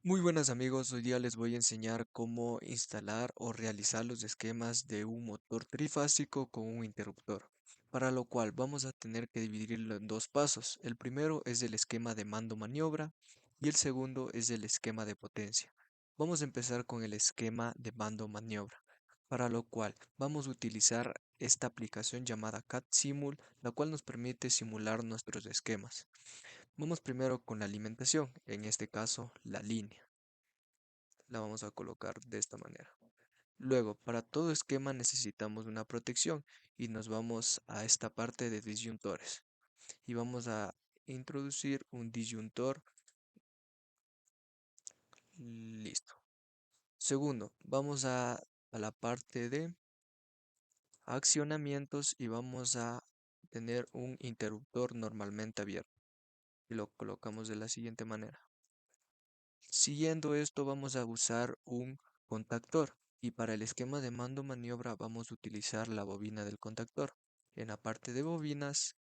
Muy buenas amigos, hoy día les voy a enseñar cómo instalar o realizar los esquemas de un motor trifásico con un interruptor, para lo cual vamos a tener que dividirlo en dos pasos. El primero es el esquema de mando-maniobra y el segundo es el esquema de potencia. Vamos a empezar con el esquema de mando-maniobra, para lo cual vamos a utilizar esta aplicación llamada CAD Simul, la cual nos permite simular nuestros esquemas. Vamos primero con la alimentación, en este caso la línea. La vamos a colocar de esta manera. Luego, para todo esquema necesitamos una protección y nos vamos a esta parte de disyuntores y vamos a introducir un disyuntor. Listo. Segundo, vamos a la parte de accionamientos y vamos a tener un interruptor normalmente abierto y lo colocamos de la siguiente manera. Siguiendo esto vamos a usar un contactor y para el esquema de mando maniobra vamos a utilizar la bobina del contactor. En la parte de bobinas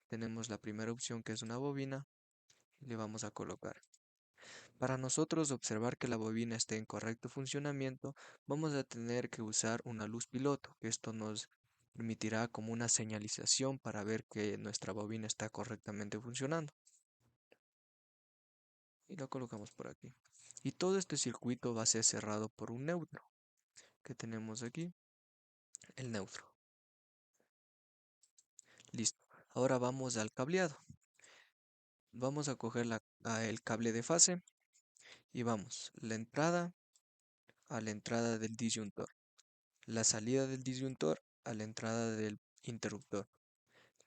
tenemos la primera opción que es una bobina y le vamos a colocar. Para nosotros observar que la bobina esté en correcto funcionamiento vamos a tener que usar una luz piloto. Esto nos permitirá como una señalización para ver que nuestra bobina está correctamente funcionando. Y lo colocamos por aquí. Y todo este circuito va a ser cerrado por un neutro que tenemos aquí, el neutro. Listo. Ahora vamos al cableado. Vamos a coger el cable de fase y vamos la entrada a la entrada del disyuntor, la salida del disyuntor a la entrada del interruptor,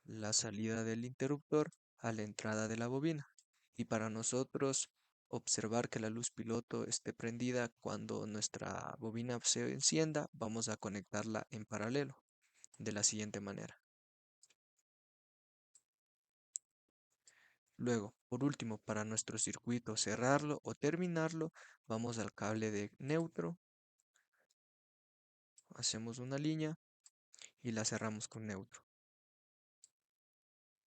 la salida del interruptor a la entrada de la bobina. Y para nosotros observar que la luz piloto esté prendida cuando nuestra bobina se encienda, vamos a conectarla en paralelo de la siguiente manera. Luego, por último, para nuestro circuito cerrarlo o terminarlo, vamos al cable de neutro, hacemos una línea y la cerramos con neutro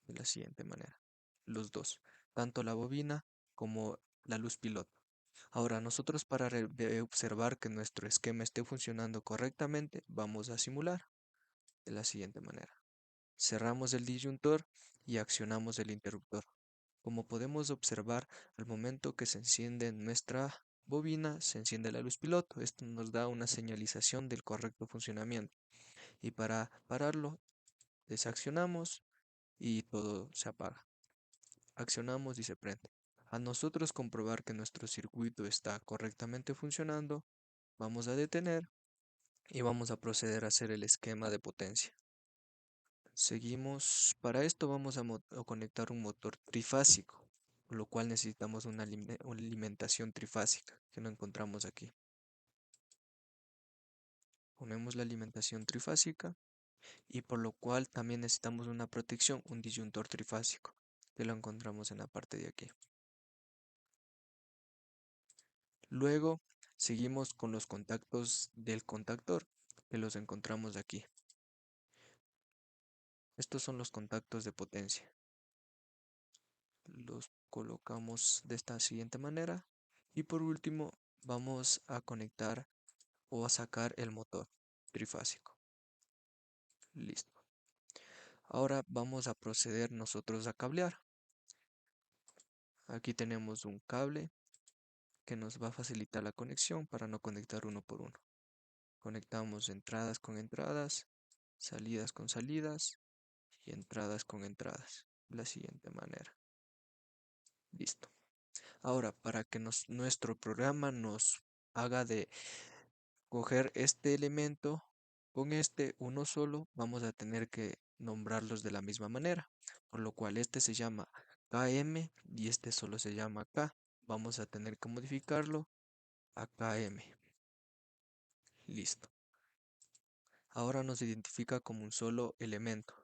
de la siguiente manera. Los dos, tanto la bobina como la luz piloto. Ahora nosotros para observar que nuestro esquema esté funcionando correctamente, vamos a simular de la siguiente manera. Cerramos el disyuntor y accionamos el interruptor. Como podemos observar, al momento que se enciende nuestra bobina, se enciende la luz piloto. Esto nos da una señalización del correcto funcionamiento. Y para pararlo, desaccionamos y todo se apaga. Accionamos y se prende. A nosotros comprobar que nuestro circuito está correctamente funcionando, vamos a detener y vamos a proceder a hacer el esquema de potencia. Seguimos, para esto vamos a conectar un motor trifásico, por lo cual necesitamos una alimentación trifásica que no encontramos aquí. Ponemos la alimentación trifásica y por lo cual también necesitamos una protección, un disyuntor trifásico, que lo encontramos en la parte de aquí. Luego seguimos con los contactos del contactor, que los encontramos aquí. Estos son los contactos de potencia. Los colocamos de esta siguiente manera y por último vamos a conectar o a sacar el motor trifásico. Listo. Ahora vamos a proceder nosotros a cablear. Aquí tenemos un cable que nos va a facilitar la conexión para no conectar uno por uno. Conectamos entradas con entradas, salidas con salidas y entradas con entradas. De la siguiente manera. Listo. Ahora, para que nuestro programa nos haga de coger este elemento con este uno solo, vamos a tener que nombrarlos de la misma manera, por lo cual este se llama KM y este solo se llama K. Vamos a tener que modificarlo a KM. Listo. Ahora nos identifica como un solo elemento.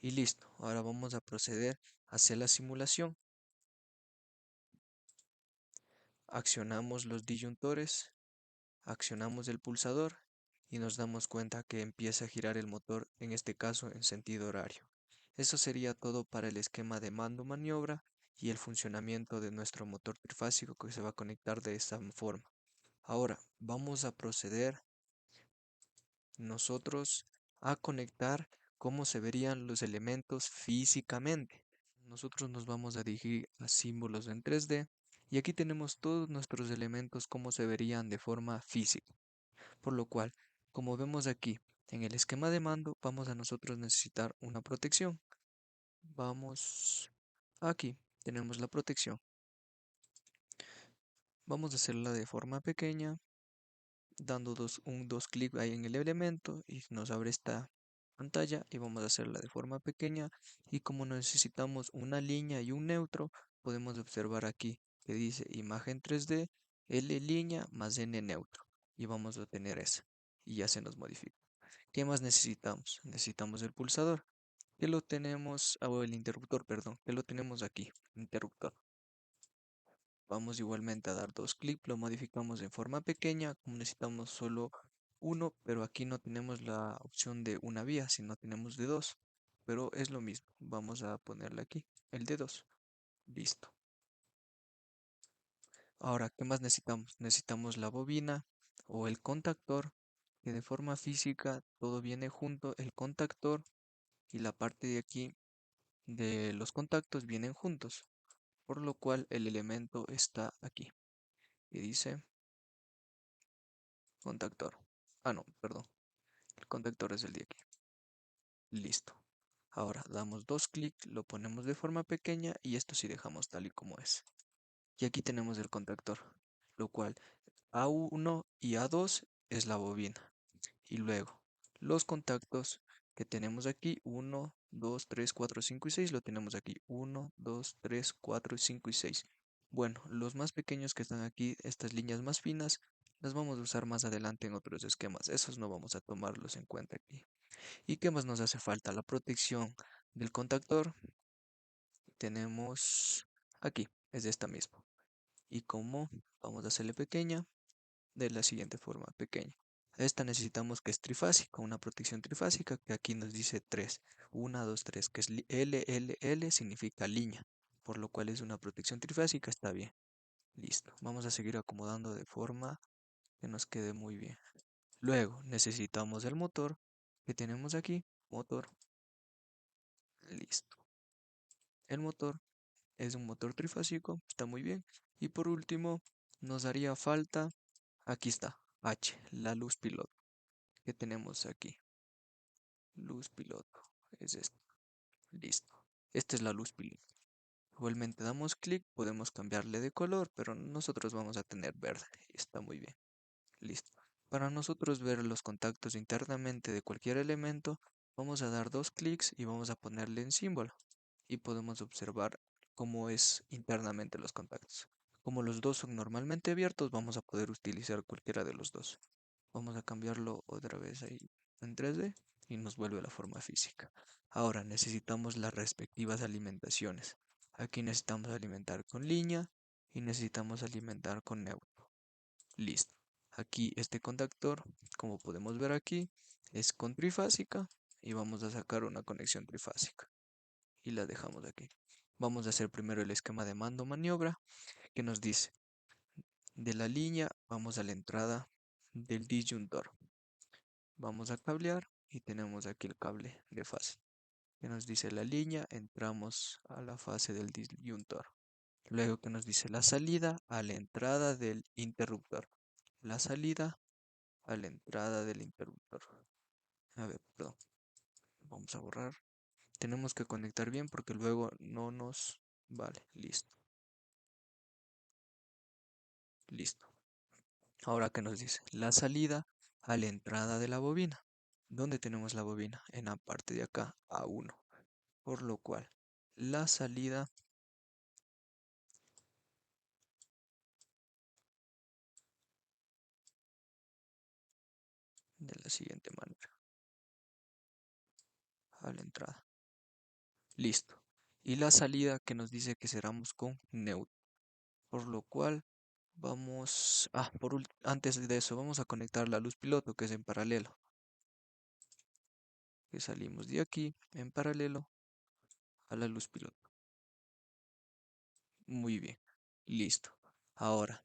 Y listo. Ahora vamos a proceder a hacer la simulación. Accionamos los disyuntores, accionamos el pulsador y nos damos cuenta que empieza a girar el motor, en este caso en sentido horario. Eso sería todo para el esquema de mando maniobra y el funcionamiento de nuestro motor trifásico que se va a conectar de esta forma. Ahora vamos a proceder nosotros a conectar cómo se verían los elementos físicamente. Nosotros nos vamos a dirigir a símbolos en 3D y aquí tenemos todos nuestros elementos cómo se verían de forma física. Por lo cual, como vemos aquí en el esquema de mando, vamos a nosotros necesitar una protección. Vamos aquí, tenemos la protección. Vamos a hacerla de forma pequeña, dando dos clics ahí en el elemento y nos abre esta pantalla y vamos a hacerla de forma pequeña y como necesitamos una línea y un neutro, podemos observar aquí que dice imagen 3D, L línea más N neutro y vamos a tener esa y ya se nos modifica. ¿Qué más necesitamos? Necesitamos el pulsador, que lo tenemos, o el interruptor, perdón, que lo tenemos aquí, interruptor. Vamos igualmente a dar dos clics, lo modificamos en forma pequeña, como necesitamos solo uno, pero aquí no tenemos la opción de una vía, sino tenemos de dos, pero es lo mismo. Vamos a ponerle aquí, el de dos. Listo. Ahora, ¿qué más necesitamos? Necesitamos la bobina o el contactor, que de forma física todo viene junto, el contactor y la parte de aquí de los contactos vienen juntos, por lo cual el elemento está aquí y dice contactor. Ah, no, perdón. El contactor es el de aquí. Listo. Ahora damos dos clics, lo ponemos de forma pequeña y esto sí dejamos tal y como es. Y aquí tenemos el contactor, lo cual A1 y A2 es la bobina. Y luego los contactos que tenemos aquí, 1, 2, 3, 4, 5 y 6, lo tenemos aquí. 1, 2, 3, 4, 5 y 6. Bueno, los más pequeños que están aquí, estas líneas más finas, las vamos a usar más adelante en otros esquemas. Esos no vamos a tomarlos en cuenta aquí. ¿Y qué más nos hace falta? La protección del contactor. Tenemos aquí, es esta misma. Y como vamos a hacerle pequeña, de la siguiente forma, pequeña. Esta necesitamos que es trifásica, una protección trifásica que aquí nos dice 3. 1, 2, 3, que es L, L, L significa línea, por lo cual es una protección trifásica, está bien. Listo, vamos a seguir acomodando de forma que nos quede muy bien. Luego necesitamos el motor que tenemos aquí, motor, listo. El motor es un motor trifásico, está muy bien. Y por último, nos haría falta, aquí está, H, la luz piloto que tenemos aquí. Luz piloto, es esto. Listo. Esta es la luz piloto. Igualmente damos clic, podemos cambiarle de color, pero nosotros vamos a tener verde. Está muy bien. Listo. Para nosotros ver los contactos internamente de cualquier elemento, vamos a dar dos clics y vamos a ponerle en símbolo. Y podemos observar cómo es internamente los contactos. Como los dos son normalmente abiertos, vamos a poder utilizar cualquiera de los dos. Vamos a cambiarlo otra vez ahí en 3D y nos vuelve la forma física. Ahora necesitamos las respectivas alimentaciones. Aquí necesitamos alimentar con línea y necesitamos alimentar con neutro. Listo. Aquí este contactor, como podemos ver aquí, es con trifásica y vamos a sacar una conexión trifásica y la dejamos aquí. Vamos a hacer primero el esquema de mando maniobra que nos dice de la línea vamos a la entrada del disyuntor. Vamos a cablear y tenemos aquí el cable de fase que nos dice la línea, entramos a la fase del disyuntor. Luego que nos dice la salida a la entrada del interruptor. La salida a la entrada del interruptor. A ver, perdón. Vamos a borrar. Tenemos que conectar bien porque luego no nos vale. Listo. Listo. Ahora que nos dice la salida a la entrada de la bobina. ¿Dónde tenemos la bobina? En la parte de acá, A1. Por lo cual, la salida de la siguiente manera. A la entrada. Listo. Y la salida que nos dice que cerramos con neutro. Por lo cual, vamos... antes de eso, vamos a conectar la luz piloto que es en paralelo. Que salimos de aquí en paralelo a la luz piloto. Muy bien. Listo. Ahora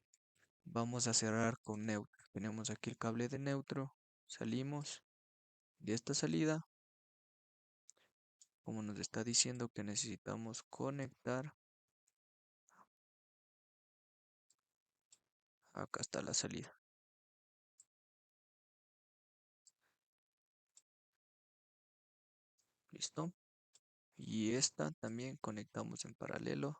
vamos a cerrar con neutro. Tenemos aquí el cable de neutro. Salimos de esta salida. Como nos está diciendo que necesitamos conectar, acá está la salida. ¿Listo? Y esta también conectamos en paralelo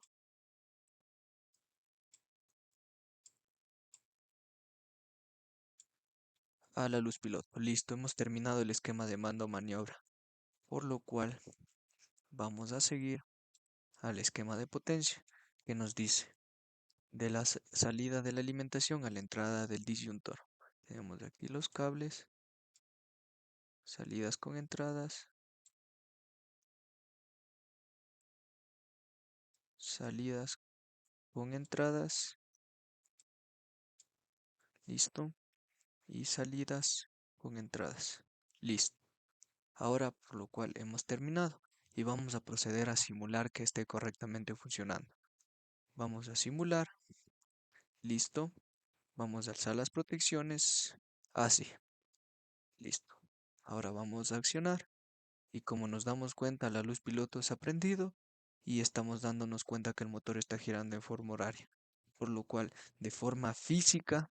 a la luz piloto. Listo, hemos terminado el esquema de mando maniobra, por lo cual vamos a seguir al esquema de potencia que nos dice de la salida de la alimentación a la entrada del disyuntor. Tenemos aquí los cables, salidas con entradas, salidas con entradas, listo, y salidas con entradas, listo. Ahora por lo cual hemos terminado y vamos a proceder a simular que esté correctamente funcionando. Vamos a simular, listo, vamos a alzar las protecciones, así, listo. Ahora vamos a accionar y como nos damos cuenta la luz piloto se ha prendido y estamos dándonos cuenta que el motor está girando en forma horaria, por lo cual de forma física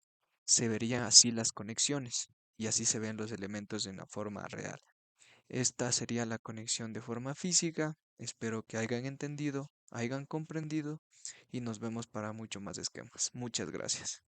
se verían así las conexiones y así se ven los elementos en la forma real. Esta sería la conexión de forma física. Espero que hayan entendido, hayan comprendido y nos vemos para mucho más esquemas. Muchas gracias.